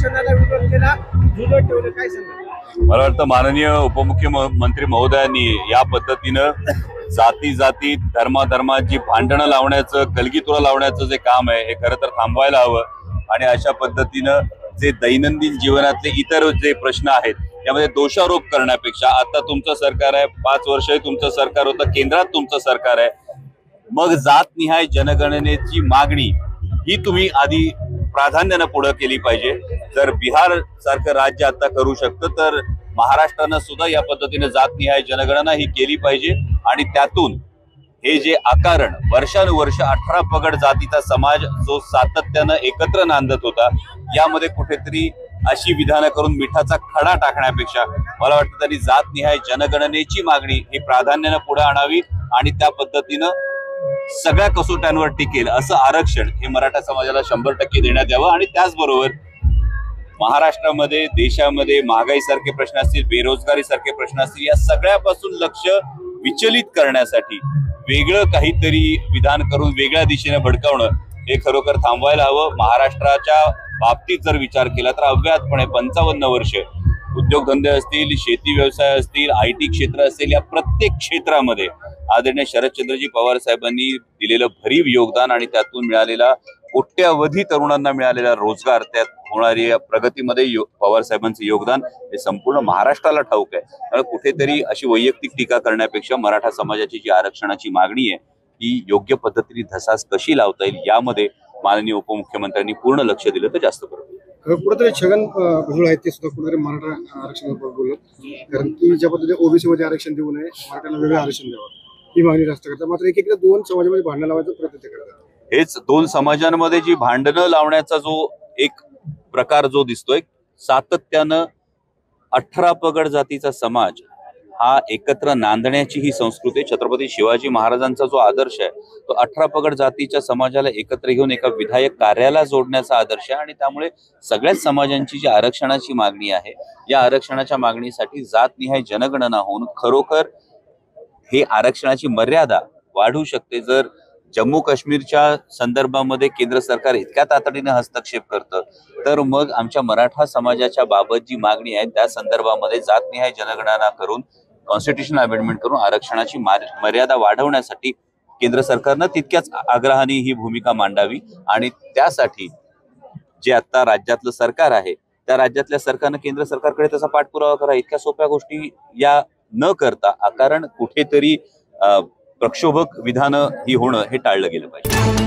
आरक्षणाला विरोध केला, झुलत ठेवलं, काय सांगा? मला वाटतं माननीय उपमुख्यमंत्री महोदयांनी या पद्धतीनं जाती जाती धर्माधर्माची भांडणं लावण्याचं, कलगीतुरा लावण्याचं जे काम आहे हे खरं तर थांबवायला हवं आणि अशा पद्धतीनं जे दैनंदिन जीवनातले इतर जे प्रश्न आहेत त्यामध्ये दोषारोप करण्यापेक्षा, आता तुमचं सरकार आहे, 5 वर्षही तुमचं सरकार होतं, केंद्रात तुमचं सरकार आहे, मग जातनिहाय जनगणनेची मागणी ही तुम्ही आधी प्राधान्यानं पुढे केली पाहिजे। जर बिहार सारखं राज्य आता करू शकतं तर महाराष्ट्रानं सुद्धा या पद्धतीने जातनिहाय जनगणना ही केली पाहिजे आणि त्यातून हे जे आकारण वर्षानुवर्ष 18 पगड जातीचा समाज जो सातत्यानं एकत्र नांदत होता, यामध्ये कुठेतरी अशी विधानं करून मिठाचा खडा टाकण्यापेक्षा मला वाटतं त्यांनी जातनिहाय जनगणनेची मागणी ही प्राधान्यानं पुढे आणावी आणि त्या पद्धतीनं सगळ्या कसोट्यांवर टिकेल असं आरक्षण हे मराठा समाजाला 100% देण्यात यावं। आणि त्याचबरोबर महाराष्ट्रामध्ये, देशामध्ये महागाई सारखे प्रश्न असतील, बेरोजगारी सारखे प्रश्न असतील, या सगळ्यापासून लक्ष विचलित करण्यासाठी वेगळं काहीतरी विधान करून वेगळ्या दिशेने भडकावणं हे खरोखर थांबवायला हवं। महाराष्ट्राच्या बाबतीत जर विचार केला तर अव्याहतपणे 55 वर्ष उद्योगधंदे असतील, शेती व्यवसाय असतील, IT क्षेत्र असतील, या प्रत्येक क्षेत्रामध्ये आदरणीय शरदचंद्रजी पवार साहेबांनी दिलेलं भरीव योगदान आणि त्यातून मिळालेला कोट्यावधी तरुणांना मिळालेला रोजगार, त्यात होणारी प्रगतीमध्ये पवार साहेबांचं योगदान हे संपूर्ण महाराष्ट्राला ठाऊक आहे। त्यामुळे कुठेतरी अशी वैयक्तिक टीका करण्यापेक्षा मराठा समाजाची जी आरक्षणाची मागणी आहे ती योग्य पद्धतीने धसास कशी लावता येईल यामध्ये माननीय उपमुख्यमंत्र्यांनी पूर्ण लक्ष दिलं तर जास्त बरं होईल। कुठेतरी छगन भुजबळ आहेत ते सुद्धा कुठेतरी मराठा आरक्षणाबद्दल बोलत, कारण की ज्या पद्धतीने ओबीसी मध्ये आरक्षण देऊ नये, मराठ्याला वेगळं आरक्षण द्यावं ही मागणी जास्त करतात, मात्र एकीकडे 2 समाजामध्ये भांडण लावायचा प्रयत्न करतात। हेच 2 समाजांमध्ये जी भांडणं लावण्याचा जो एक प्रकार जो दिसतोय, सातत्यानं 18 पगड जातीचा समाज हा एकत्र नांदण्याची ही संस्कृती, छत्रपती शिवाजी महाराजांचा जो आदर्श आहे तो 18 पगड जातीच्या समाजाला एकत्र घेऊन एका विधायक कार्याला जोडण्याचा आदर्श आहे। आणि त्यामुळे सगळ्याच समाजांची जी आरक्षणाची मागणी आहे, या आरक्षणाच्या मागणीसाठी जातनिहाय जनगणना होऊन खरोखर हे आरक्षणाची मर्यादा वाढू शकते। जर जम्मू काश्मीरच्या संदर्भामध्ये केंद्र सरकार इतक्या तातडीने हस्तक्षेप करतं तर मग आमच्या मराठा समाजाच्या बाबत जी मागणी आहे त्या संदर्भामध्ये जातनिहाय जनगणना करून, कॉन्स्टिट्यूशन अमेंडमेंट करून आरक्षणाची मर्यादा वाढवण्यासाठी केंद्र सरकारनं तितक्याच आग्रहाने ही भूमिका मांडावी। आणि त्यासाठी जे आता राज्यातलं सरकार आहे त्या राज्यातल्या सरकारनं केंद्र सरकारकडे त्याचा पाठपुरावा करा। इतक्या सोप्या गोष्टी या न करता कारण कुठेतरी प्रक्षोभक विधानं ही होणं हे टाळलं गेलं पाहिजे।